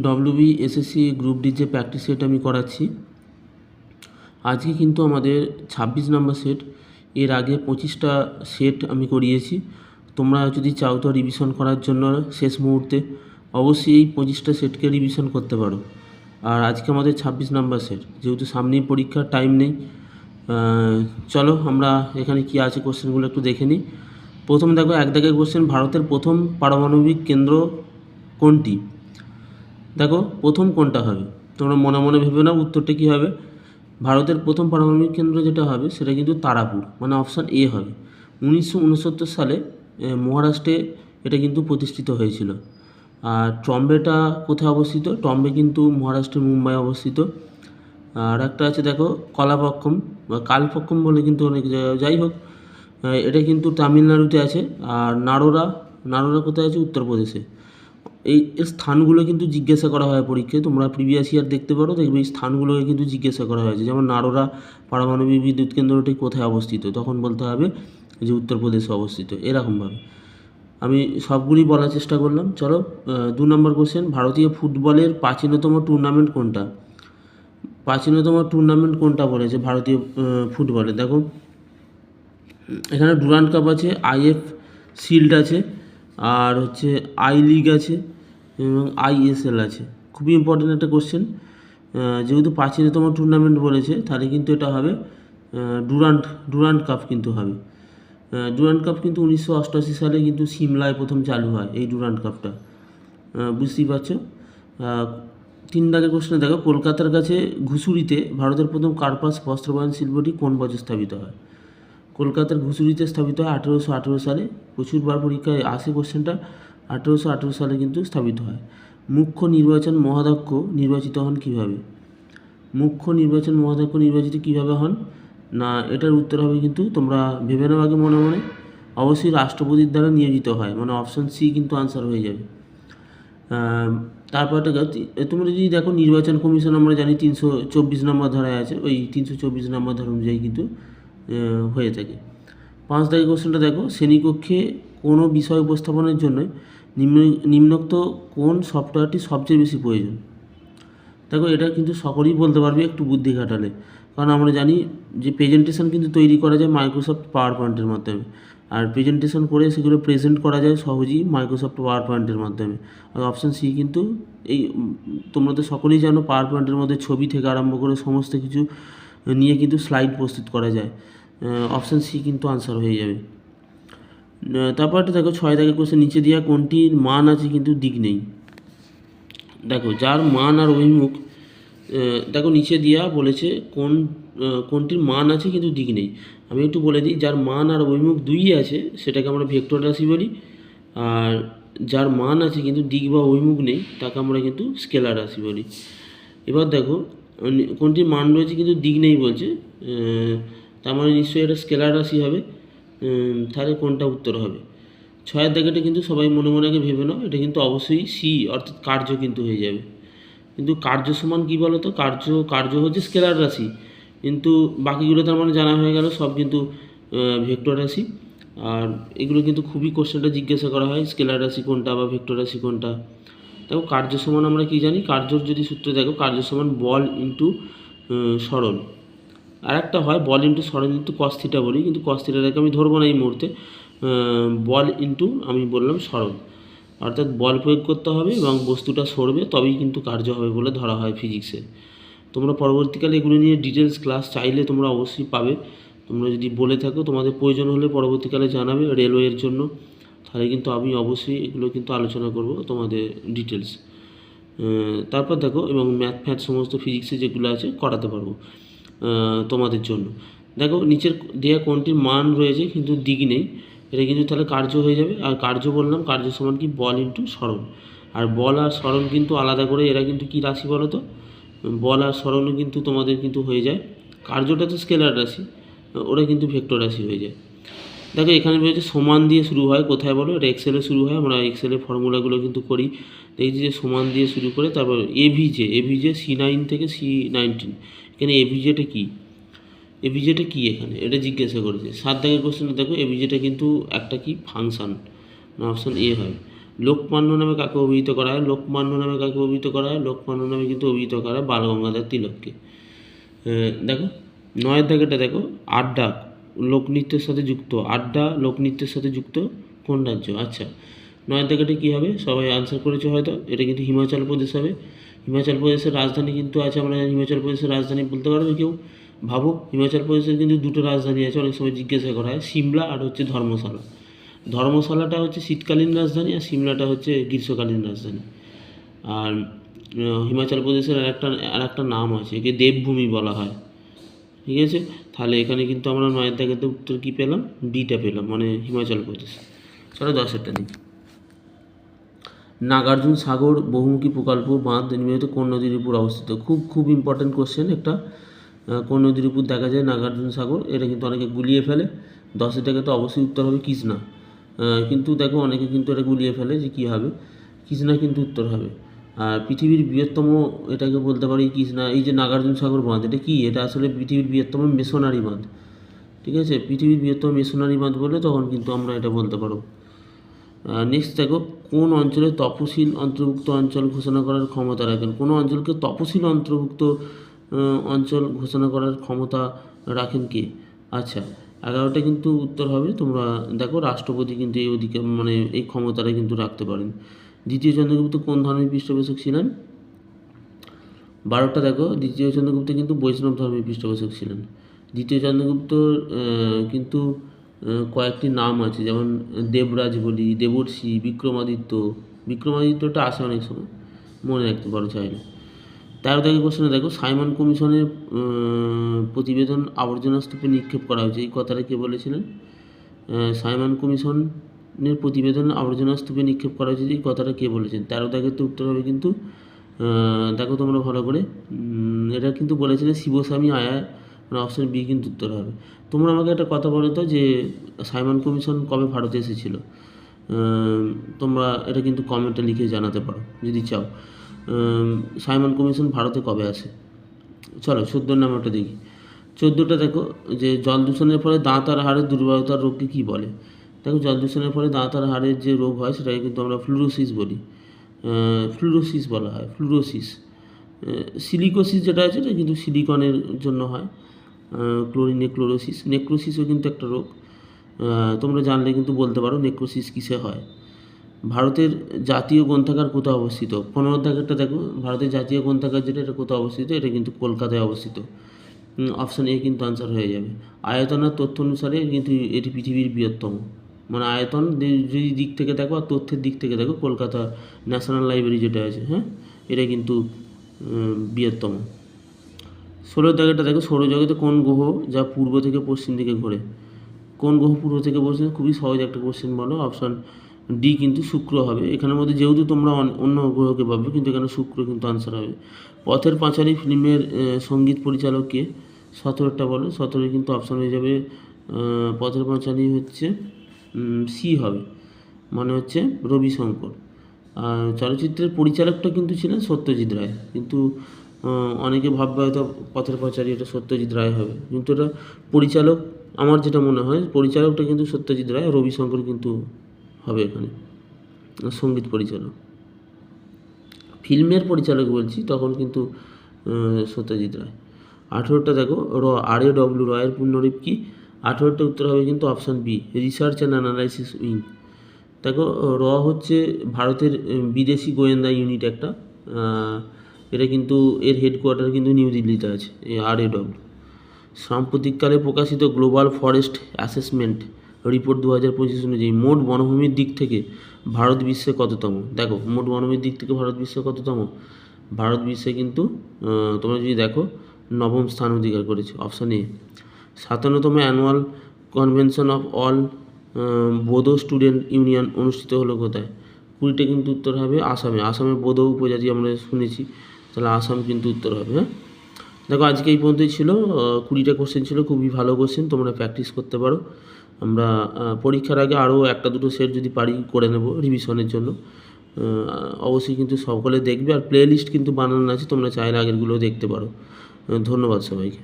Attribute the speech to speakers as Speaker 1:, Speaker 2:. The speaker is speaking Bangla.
Speaker 1: ডব্লিউবি এসএসসি গ্রুপ ডি যে প্র্যাকটিস সেট আমি করাচ্ছি, আজকে কিন্তু আমাদের 26 নম্বর সেট। এর আগে 25টা সেট আমি করিয়েছি। তোমরা যদি চাও তো রিভিশন করার জন্য শেষ মুহূর্তে অবশ্যই এই 25টা সেটকে রিভিশন করতে পারো। আর আজকে আমাদের 26 নম্বর সেট, যেহেতু সামনেই পরীক্ষার টাইম নেই। চলো আমরা এখানে কি আছে কোশ্চেনগুলো একটু দেখে নিই। প্রথম দেখো, এক দাগের কোশ্চেন, ভারতের প্রথম পারমাণবিক কেন্দ্র কোনটি? দেখো প্রথম কোনটা হবে, তোমরা মনে মনে ভেবে নাও উত্তরটা কী হবে। ভারতের প্রথম পারমাণবিক কেন্দ্র যেটা হবে সেটা কিন্তু তারাপুর, মানে অপশান এ হবে। 1969 সালে মহারাষ্ট্রে এটা কিন্তু প্রতিষ্ঠিত হয়েছিল। আর ট্রম্বেটা কোথায় অবস্থিত? ট্রম্বে কিন্তু মহারাষ্ট্রের মুম্বাই অবস্থিত। আর একটা আছে দেখো কলাপক্কম বা কালপক্কম বলে কিন্তু অনেক জায়গায়, যাই হোক এটা কিন্তু তামিলনাড়ুতে আছে। আর নারোরা কোথায় আছে? উত্তরপ্রদেশে। এই স্থানগুলো কিন্তু জিজ্ঞাসা করা হয় পরীক্ষায়, তোমরা প্রিভিয়াস ইয়ার দেখতে পারো, দেখবে এই স্থানগুলোকে কিন্তু জিজ্ঞাসা করা হয়েছে। যেমন নারোরা পারমাণবিক বিদ্যুৎ কেন্দ্রটি কোথায় অবস্থিত, তখন বলতে হবে যে উত্তরপ্রদেশে অবস্থিত। এরকমভাবে আমি সবগুলি বলার চেষ্টা করলাম। চলো 2 নম্বর কোশ্চেন, ভারতীয় ফুটবলের প্রাচীনতম টুর্নামেন্ট কোনটা? প্রাচীনতম টুর্নামেন্ট কোনটা বলেছে ভারতীয় ফুটবলে? দেখো এখানে ডুরান্ড কাপ আছে, আইএফ শিল্ড আছে, আর হচ্ছে আই লিগ আছে এবং আইএসএল আছে। খুবই ইম্পর্টেন্ট একটা কোশ্চেন। যেহেতু প্রাচীনতম টুর্নামেন্ট বলেছে তাহলে কিন্তু এটা হবে ডুরান্ড কাপ কিন্তু হবে। ডুরান্ড কাপ কিন্তু 1988 সালে কিন্তু সিমলায় প্রথম চালু হয় এই ডুরান্ড কাপটা, বুঝতেই পারছো। 3 দাগের কোশ্চেনে দেখো, কলকাতার কাছে ঘুষুরিতে ভারতের প্রথম কার্পাস বস্ত্রবায়ন শিল্পটি কোন বছর স্থাপিত হয়? কলকাতার ঘুষুরিতে স্থাপিত হয় 1818 সালে। প্রচুরবার পরীক্ষায় আসে কোশ্চেনটা। 1818 সালে কিন্তু স্থাপিত হয়। মুখ্য নির্বাচন মহাধ্যক্ষ নির্বাচিত হন কীভাবে? মুখ্য নির্বাচন মহাধ্যক্ষ নির্বাচিত কীভাবে হন? না, এটার উত্তর হবে কিন্তু তোমরা ভেবে নাও আগে মনে মনে, অবশ্যই রাষ্ট্রপতির দ্বারা নিয়োজিত হয়, মানে অপশান সি কিন্তু আনসার হয়ে যাবে। তারপরটা তোমরা যদি দেখো নির্বাচন কমিশন আমরা জানি 324 নম্বর ধারায় আছে, ওই 324 নম্বর ধারা অনুযায়ী কিন্তু হয়ে থাকে। 5 দাগের কোশ্চেনটা দেখো, শ্রেণীকক্ষে কোনো বিষয় উপস্থাপনের জন্য নিম্নোক্ত কোন সফটওয়্যারটি সবচেয়ে বেশি প্রয়োজন? দেখো এটা কিন্তু সকলেই বলতে পারবে একটু বুদ্ধি খাটালে, কারণ আমরা জানি যে প্রেজেন্টেশন কিন্তু তৈরি করা যায় মাইক্রোসফট পাওয়ার পয়েন্টের মাধ্যমে, আর প্রেজেন্টেশন করে সেগুলো প্রেজেন্ট করা যায় সহজেই মাইক্রোসফট পাওয়ার পয়েন্টের মাধ্যমে। আর অপশান সি কিন্তু এই, তোমরা তো সকলেই জানো পাওয়ার পয়েন্টের মধ্যে ছবি থেকে আরম্ভ করে সমস্ত কিছু নিয়ে কিন্তু স্লাইড প্রস্তুত করা যায়। অপশান সি কিন্তু আনসার হয়ে যাবে। তারপর একটা দেখো 6 দাগের কোশ্চেন, নিচে দেওয়া কোনটির মান আছে কিন্তু দিক নেই? দেখো যার মান আর অভিমুখ, দেখো নিচে দেওয়া বলেছে কোনটির মান আছে কিন্তু দিক নেই। আমি একটু বলে দিই, যার মান আর অভিমুখ দুইই আছে সেটাকে আমরা ভেক্টর রাশি বলি, আর যার মান আছে কিন্তু দিক বা অভিমুখ নেই তাকে আমরা কিন্তু স্কেলার রাশি বলি। এবার দেখো কোনটির মান রয়েছে কিন্তু দিক নেই বলছে, তার মানে নিশ্চয়ই এটা স্কেলার রাশি হবে। তাহলে কোনটা উত্তর হবে? 6 দাগেটা কিন্তু সবাই মনে মনে আগে ভেবে নাও, এটা কিন্তু অবশ্যই সি অর্থাৎ কার্য কিন্তু হয়ে যাবে। কিন্তু কার্য সমান কী বলো তো? কার্য হচ্ছে স্কেলার রাশি, কিন্তু বাকিগুলো তার মানে জানা হয়ে গেল সব কিন্তু ভেক্টর রাশি। আর এগুলো কিন্তু খুবই কোশ্চেনটা জিজ্ঞাসা করা হয়, স্কেলার রাশি কোনটা বা ভেক্টর রাশি কোনটা। দেখো কার্য সমান আমরা কি জানি, কার্যর যদি সূত্র দেখো, কার্য সমান বল ইন্টু সরণ। আর একটা হয় বল ইন্টু সরণ ইন্টু কস থিটা বলি, কিন্তু কস থিটাটাকে আমি ধরবো না এই মুহূর্তে। বল ইন্টু আমি বললাম সরণ, অর্থাৎ বল প্রয়োগ করতে হবে এবং বস্তুটা সরবে তবেই কিন্তু কার্য হবে বলে ধরা হয় ফিজিক্সে। তোমরা পরবর্তীকালে এগুলো নিয়ে ডিটেলস ক্লাস চাইলে তোমরা অবশ্যই পাবে। তোমরা যদি বলে থাকো তোমাদের প্রয়োজন হলে পরবর্তীকালে জানাবে রেলওয়ের জন্য, তাহলে কিন্তু আমি অবশ্যই এগুলো কিন্তু আলোচনা করব তোমাদের ডিটেলস। তারপর দেখো এবং ম্যাথ সমস্ত ফিজিক্সে যেগুলো আছে করাতে পারবো তোমাদের জন্য। দেখো নিচের দেয়া কোনটির মান রয়েছে কিন্তু দিক নেই, এটা কিন্তু তাহলে কার্য হয়ে যাবে। আর কার্য বললাম, কার্য সমান কি বল ইন্টু সরণ। আর বল আর সরণ কিন্তু আলাদা করে, এরা কিন্তু কি রাশি বলো তো? বল আর সরণও কিন্তু তোমাদের কিন্তু হয়ে যায়, কার্যটা তো স্কেলার রাশি, ওরা কিন্তু ভেক্টর রাশি হয়ে যায়। দেখো এখানে রয়েছে সমান দিয়ে শুরু হয়, কোথায় বলো? এটা এক্সেলে শুরু হয়, আমরা এক্সেলের ফর্মুলাগুলো কিন্তু করি, দেখছি যে সমান দিয়ে শুরু করে তারপর এভিজে C9 থেকে C19। এখানে এভিজেটা কী? এভিজেটা কী এখানে এটা জিজ্ঞাসা করেছে। 7 দাগের কোশ্চেনে দেখো এভিজেটা কিন্তু একটা কি ফাংশান, অপশান এ হয়। লোকমান্য নামে কাকে অভিহিত করা হয়? লোকমান্য নামে কাকে অভিহিত করা হয়? লোকমান্য নামে কিন্তু অভিহিত করা হয় বালগঙ্গাধর তিলককে। দেখো 9 দাগেটা দেখো, আড্ডা লোকনৃত্যের সাথে যুক্ত, আড্ডা লোকনৃত্যের সাথে যুক্ত কোন রাজ্য? আচ্ছা 9 দাগেটা কী হবে? সবাই আনসার করেছো হয়তো, এটা কিন্তু হিমাচল প্রদেশ হবে। হিমাচল প্রদেশের রাজধানী কিন্তু আছে, আমরা হিমাচল প্রদেশের রাজধানী বলতে পারবে কেউ? ভাবো, হিমাচল প্রদেশের কিন্তু দুটো রাজধানী আছে, অনেক সময় জিজ্ঞাসা করা হয়, সিমলা আর হচ্ছে ধর্মশালা। ধর্মশালাটা হচ্ছে শীতকালীন রাজধানী আর সিমলাটা হচ্ছে গ্রীষ্মকালীন রাজধানী। আর হিমাচল প্রদেশের আর একটা নাম আছে, একে দেবভূমি বলা হয়। ঠিক আছে, তাহলে এখানে কিন্তু আমরা 9 দাগেতে উত্তর কী পেলাম? বিটা পেলাম, মানে হিমাচল প্রদেশ। চলো 10এরটা দিই। নাগার্জুন সাগর বহুমুখী প্রকল্প বাঁধ নির্মিত কোন নদীর উপর অবস্থিত? খুব ইম্পর্ট্যান্ট কোশ্চেন একটা। কোন নদীর উপর দেখা যায় নাগার্জুন সাগর? এটা কিন্তু অনেকে গুলিয়ে ফেলে। 10 টাকা তো অবশ্যই উত্তর হবে কৃষ্ণা। কিন্তু দেখো অনেকে কিন্তু এটা গুলিয়ে ফেলে যে কী হবে, কৃষ্ণা কিন্তু উত্তর হবে। আর পৃথিবীর বৃহত্তম, এটাকে বলতে পারি কৃষ্ণা। এই যে নাগার্জুন সাগর বাঁধ, এটা কি? এটা আসলে পৃথিবীর বৃহত্তম মেশনারি বাঁধ। ঠিক আছে, পৃথিবীর বৃহত্তম মেশনারি বাঁধ বলে তখন কিন্তু আমরা এটা বলতে পারব। নেক্সট দেখো, কোন অঞ্চলে তপশিল অন্তর্ভুক্ত অঞ্চল ঘোষণা করার ক্ষমতা রাখেন? কোনো অঞ্চলকে তপশিল অন্তর্ভুক্ত অঞ্চল ঘোষণা করার ক্ষমতা রাখেন কে? আচ্ছা 11টা কিন্তু উত্তর হবে। তোমরা দেখো রাষ্ট্রপতি কিন্তু এই অধিকার, মানে এই ক্ষমতাটা কিন্তু রাখতে পারেন। দ্বিতীয় চন্দ্রগুপ্ত কোন ধর্মের পৃষ্ঠপোষক ছিলেন? 12টা দেখো, দ্বিতীয় চন্দ্রগুপ্ত কিন্তু বৈষ্ণব ধর্মের পৃষ্ঠপোষক ছিলেন। দ্বিতীয় চন্দ্রগুপ্ত কিন্তু কয়েকটি নাম আছে, যেমন দেবরাজ বলি, দেবর্ষি, বিক্রমাদিত্যটা আসে অনেক সময়, মনে রাখতে পারো চাইলে। 13 দাগের কোশ্চেনে দেখো, সাইমন কমিশনের প্রতিবেদন আবর্জনা স্তূপে নিক্ষেপ করা হয়েছে, এই কথাটা কে বলেছিলেন? সাইমন কমিশনের প্রতিবেদন আবর্জনা স্তূপে নিক্ষেপ করা হয়েছে, এই কথাটা কে বলেছেন? 13 দাগের তো উত্তর হবে কিন্তু, দেখো তোমরা ভালো করে, এটা কিন্তু বলেছিলেন শিবস্বামী আয়া, মানে অপশন বি কিন্তু উত্তর হবে। তোমরা আমাকে একটা কথা বলো তো, যে সাইমন কমিশন কবে ভারতে এসেছিলো? তোমরা এটা কিন্তু কমেন্টে লিখে জানাতে পারো যদি চাও। সাইমন কমিশন ভারতে কবে আসে? চলো 14 নাম্বারটা দেখি। 14টা দেখো, যে জল দূষণের ফলে দাঁত আর হাড়ের দুর্বলতার রোগকে কী বলে? দেখো জল দূষণের ফলে দাঁত আর হাড়ের যে রোগ হয় সেটাকে কিন্তু আমরা ফ্লুরোসিস বলি, ফ্লুরোসিস বলা হয়, ফ্লুরোসিস। সিলিকোসিস যেটা আছে এটা কিন্তু সিলিকনের জন্য হয়, ক্লোরিনেক্লোরোসিস। নেক্রোসিসও কিন্তু একটা রোগ, তোমরা জানলে কিন্তু বলতে পারো নেক্রোসিস কিসে হয়। ভারতের জাতীয় গ্রন্থাগার কোথায় অবস্থিত? 15 দাগেরটা দেখো, ভারতের জাতীয় গ্রন্থাগার যেটা, এটা কোথায় অবস্থিত? এটা কিন্তু কলকাতায় অবস্থিত। অপশান এ কিন্তু আনসার হয়ে যাবে। আয়তনের তথ্য অনুসারে কিন্তু এটি পৃথিবীর বৃহত্তম, মানে আয়তন যদি দিক থেকে দেখো আর তথ্যের দিক থেকে দেখো, কলকাতা ন্যাশনাল লাইব্রেরি যেটা আছে, হ্যাঁ, এটা কিন্তু বৃহত্তম। 16 দাগেরটা দেখো, সৌরজগতে কোন গ্রহ যা পূর্ব থেকে পশ্চিম দিকে ঘোরে? কোন গ্রহ পূর্ব থেকে পশ্চিম? খুবই সহজ একটা কোশ্চেন বলো। অপশান ডি কিন্তু শুক্র হবে। এখানের মধ্যে যেহেতু তোমরা অন্য গ্রহকে পাবে, কিন্তু এখানে শুক্র কিন্তু আনসার হবে। পথের পাঁচালী ফিল্মের সঙ্গীত পরিচালক কে? 17টা বলো। 17 কিন্তু অপশান হয়ে যাবে, পথের পাঁচালী হচ্ছে সি হবে, মানে হচ্ছে রবিশঙ্কর। আর চলচ্চিত্রের পরিচালকটা কিন্তু ছিলেন সত্যজিৎ রায়, কিন্তু অনেকে ভাববে হয়তো পথের পাঁচালী এটা সত্যজিৎ রায় হবে, কিন্তু এটা পরিচালক, আমার যেটা মনে হয় পরিচালকটা কিন্তু সত্যজিৎ রায়, রবিশঙ্কর কিন্তু হবে এখানে সঙ্গীত পরিচালক। ফিল্মের পরিচালক বলছি তখন কিন্তু সত্যজিৎ রায়। 18টা দেখো, RAW রয়ের পূর্ণরূপ কি? 18টা উত্তর হবে কিন্তু option B, research and analysis wing. দেখো হচ্ছে ভারতের বিদেশি গোয়েন্দা ইউনিট একটা, এটা কিন্তু এর হেডকোয়ার্টার কিন্তু নিউ দিল্লিতে আছে, এই RAW। সাম্প্রতিককালে প্রকাশিত গ্লোবাল ফরেস্ট অ্যাসেসমেন্ট রিপোর্ট 2025 অনুযায়ী মোট বনভূমির দিক থেকে ভারত বিশ্বে কততম? দেখো মোট বনভূমির দিক থেকে ভারত বিশ্বে কততম? ভারত বিশ্বে কিন্তু তোমরা যদি দেখো 9ম স্থান অধিকার করেছে, অপশান এ। 57তম annual convention of all Bodo student union অনুষ্ঠিত হলো কোথায়? 20টা কিন্তু উত্তর হবে আসামে। আসামে বোডো উপজাতি আমরা শুনেছি, তাহলে আসাম কিন্তু উত্তর হবে। হ্যাঁ, দেখো আজকে এই পর্যন্তই ছিল। 20টা কোশ্চেন ছিল, খুবই ভালো কোশ্চেন, তোমরা প্র্যাকটিস করতে পারো। আমরা পরীক্ষার আগে আরও 1-2 সেট যদি পারি করে নেব রিভিশনের জন্য। অবশ্যই কিন্তু সকলে দেখবে, আর প্লে লিস্ট কিন্তু বানানো আছে, তোমরা চাইলে আগেরগুলো দেখতে পারো। ধন্যবাদ সবাইকে।